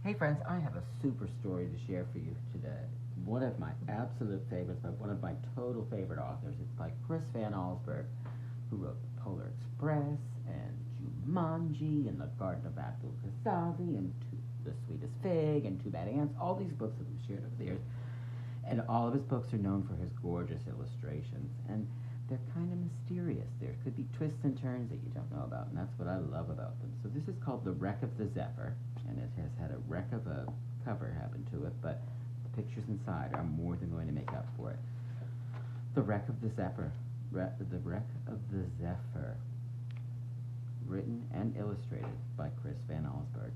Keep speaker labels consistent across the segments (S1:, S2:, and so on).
S1: Hey friends, I have a super story to share for you today. One of my absolute favorites by one of my total favorite authors. It's by Chris Van Allsburg, who wrote The Polar Express and Jumanji and The Garden of Abdul Kazavi and The Sweetest Fig and Two Bad Ants. All these books that we've shared over the years. And all of his books are known for his gorgeous illustrations. And they're kind of mysterious. There could be twists and turns that you don't know about, and that's what I love about them. So this is called The Wreck of the Zephyr, and it has had a wreck of a cover happen to it, but the pictures inside are more than going to make up for it. The Wreck of the Zephyr. The Wreck of the Zephyr. Written and illustrated by Chris Van Allsburg.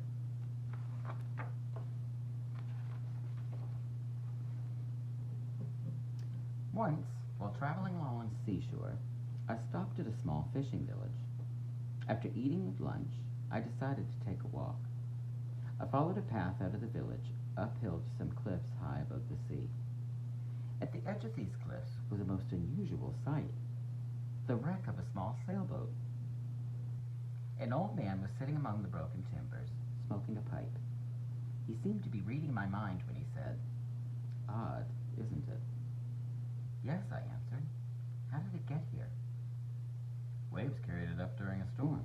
S1: Once, while traveling along the seashore, I stopped at a small fishing village. After eating lunch, I decided to take a walk. I followed a path out of the village, uphill to some cliffs high above the sea. At the edge of these cliffs was a most unusual sight, the wreck of a small sailboat. An old man was sitting among the broken timbers, smoking a pipe. He seemed to be reading my mind when he said, "Odd, isn't it?" "Yes," I answered. "How did it get here?" "Waves carried it up during a storm."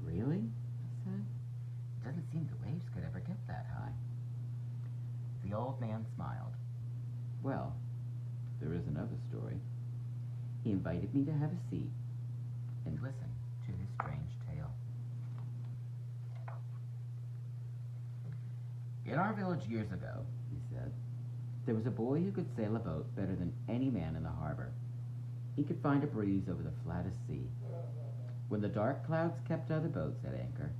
S1: "Really?" I said. "It doesn't seem the waves could ever get that high." The old man smiled. "Well, there is another story." He invited me to have a seat and listen to his strange tale. "In our village years ago," he said, "there was a boy who could sail a boat better than any man in the harbor. He could find a breeze over the flattest sea. When the dark clouds kept other boats at anchor,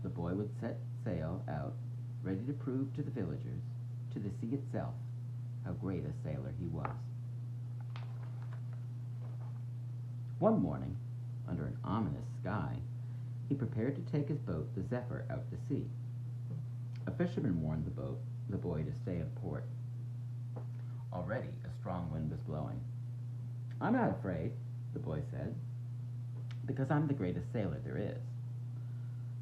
S1: the boy would set sail out, ready to prove to the villagers, to the sea itself, how great a sailor he was." One morning, under an ominous sky, he prepared to take his boat, the Zephyr, out to sea. A fisherman warned the boy to stay in port. Already a strong wind was blowing. "I'm not afraid," the boy said, "because I'm the greatest sailor there is."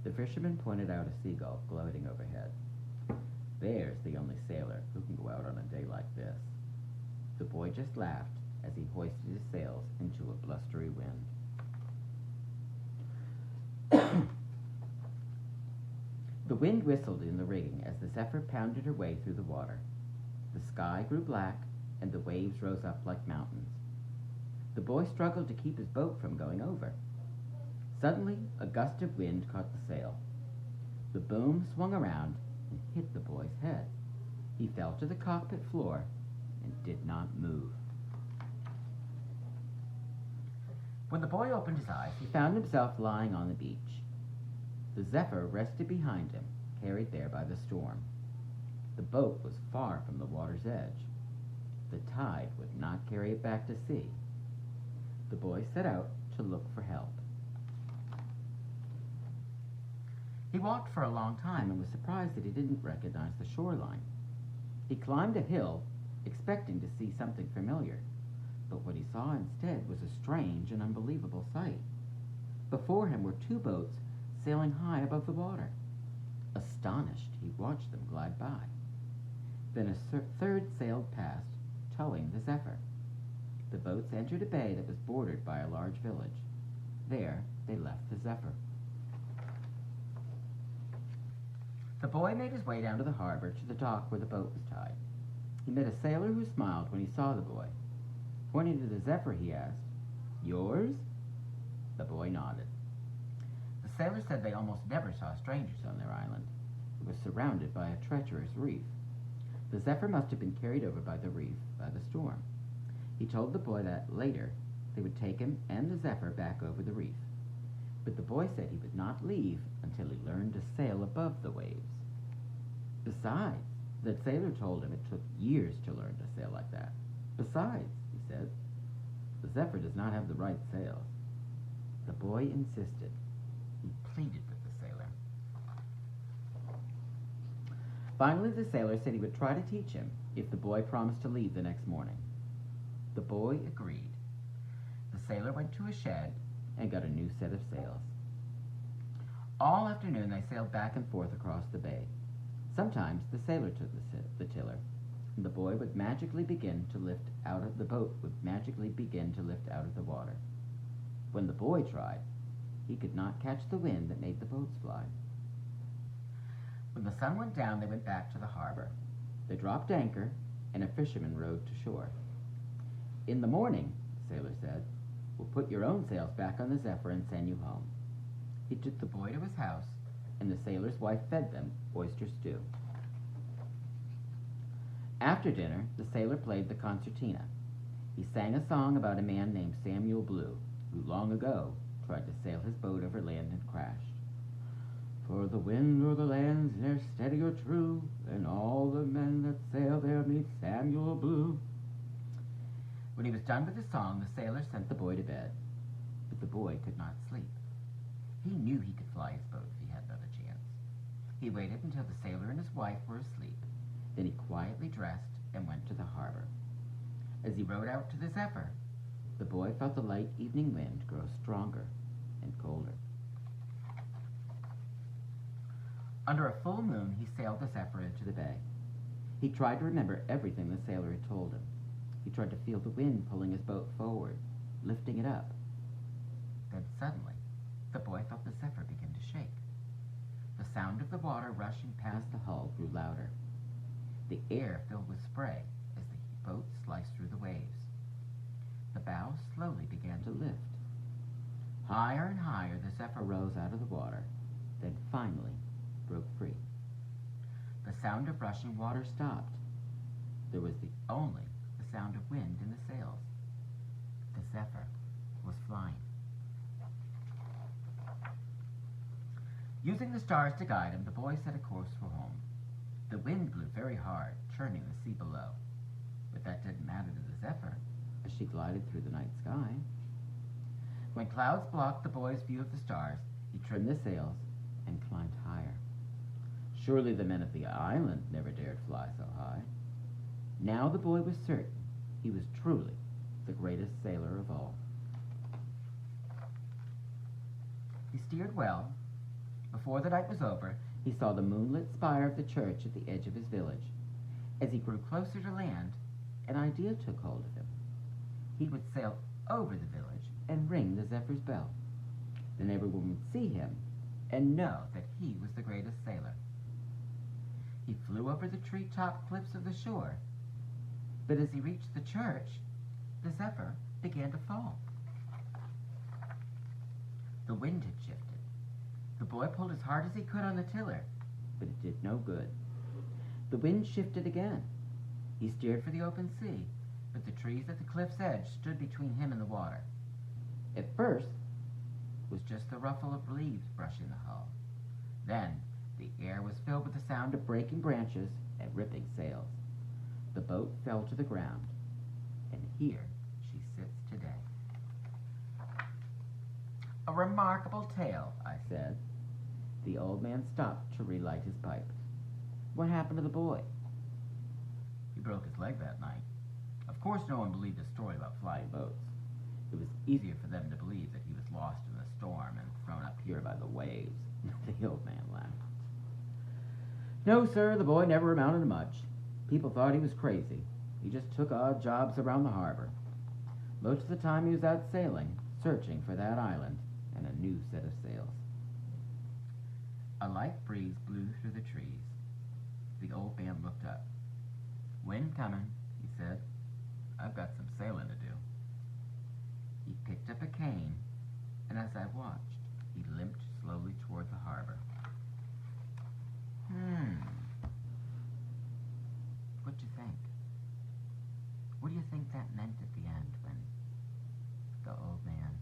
S1: The fisherman pointed out a seagull gloating overhead. "There's the only sailor who can go out on a day like this." The boy just laughed as he hoisted his sails into a blustery wind. The wind whistled in the rigging as the Zephyr pounded her way through the water. The sky grew black, and the waves rose up like mountains. The boy struggled to keep his boat from going over. Suddenly, a gust of wind caught the sail. The boom swung around and hit the boy's head. He fell to the cockpit floor and did not move. When the boy opened his eyes, he found himself lying on the beach. The Zephyr rested behind him, carried there by the storm. The boat was far from the water's edge. The tide would not carry it back to sea. The boy set out to look for help. He walked for a long time and was surprised that he didn't recognize the shoreline. He climbed a hill, expecting to see something familiar, but what he saw instead was a strange and unbelievable sight. Before him were two boats sailing high above the water. Astonished, he watched them glide by. Then a third sailed past, towing the Zephyr. The boats entered a bay that was bordered by a large village. There, they left the Zephyr. The boy made his way down to the harbor to the dock where the boat was tied. He met a sailor who smiled when he saw the boy. Pointing to the Zephyr, he asked, "Yours?" The boy nodded. The sailor said they almost never saw strangers on their island. It was surrounded by a treacherous reef. The Zephyr must have been carried over by the reef by the storm. He told the boy that later they would take him and the Zephyr back over the reef. But the boy said he would not leave until he learned to sail above the waves. Besides, the sailor told him it took years to learn to sail like that. Besides, he said, the Zephyr does not have the right sails. The boy insisted. He pleaded with the sailor. Finally, the sailor said he would try to teach him if the boy promised to leave the next morning. The boy agreed. The sailor went to a shed and got a new set of sails. All afternoon they sailed back and forth across the bay. Sometimes the sailor took the tiller, and the boat would magically begin to lift out of the water. When the boy tried, he could not catch the wind that made the boats fly. When the sun went down, they went back to the harbor. They dropped anchor, and a fisherman rowed to shore. "In the morning," the sailor said, "we'll put your own sails back on the Zephyr and send you home." He took the boy to his house, and the sailor's wife fed them oyster stew. After dinner, the sailor played the concertina. He sang a song about a man named Samuel Blue, who long ago tried to sail his boat over land and crashed. "For the wind or the land's ne'er steady or true, and all the men that sail there meet Samuel Blue." When he was done with his song, the sailor sent the boy to bed. But the boy could not sleep. He knew he could fly his boat if he had another chance. He waited until the sailor and his wife were asleep. Then he quietly dressed and went to the harbor. As he rowed out to the Zephyr, the boy felt the light evening wind grow stronger and colder. Under a full moon, he sailed the Zephyr into the bay. He tried to remember everything the sailor had told him. He tried to feel the wind pulling his boat forward, lifting it up. Then suddenly, the boy felt the Zephyr begin to shake. The sound of the water rushing past the hull grew louder. The air filled with spray as the boat sliced through the waves. The bow slowly began to lift. Higher and higher, the Zephyr rose out of the water, then finally broke free. The sound of rushing water stopped. There was only the sound of wind in the sails. The Zephyr was flying. Using the stars to guide him, the boy set a course for home. The wind blew very hard, churning the sea below. But that didn't matter to the Zephyr as she glided through the night sky. When clouds blocked the boy's view of the stars, he trimmed the sails and climbed higher. Surely the men of the island never dared fly so high. Now the boy was certain he was truly the greatest sailor of all. He steered well. Before the night was over, he saw the moonlit spire of the church at the edge of his village. As he grew closer to land, an idea took hold of him. He would sail over the village and ring the Zephyr's bell. Then everyone would see him and know that he was the greatest sailor. He flew over the treetop cliffs of the shore, but as he reached the church, the Zephyr began to fall. The wind had shifted. The boy pulled as hard as he could on the tiller, but it did no good. The wind shifted again. He steered for the open sea, but the trees at the cliff's edge stood between him and the water. At first, it was just the ruffle of leaves brushing the hull. Then, the air was filled with the sound of breaking branches and ripping sails. The boat fell to the ground, and here she sits today. "A remarkable tale," I said. The old man stopped to relight his pipe. "What happened to the boy?" "He broke his leg that night. Of course no one believed his story about flying boats. It was easier for them to believe that he was lost in the storm and thrown up here by the waves." The old man laughed. "No, sir, the boy never amounted to much. People thought he was crazy. He just took odd jobs around the harbor. Most of the time he was out sailing, searching for that island and a new set of sails." A light breeze blew through the trees. The old man looked up. "Wind coming," he said. "I've got some sailing to do." He picked up a cane, and as I watched, he limped slowly toward the harbor. What do you think? What do you think that meant at the end when the old man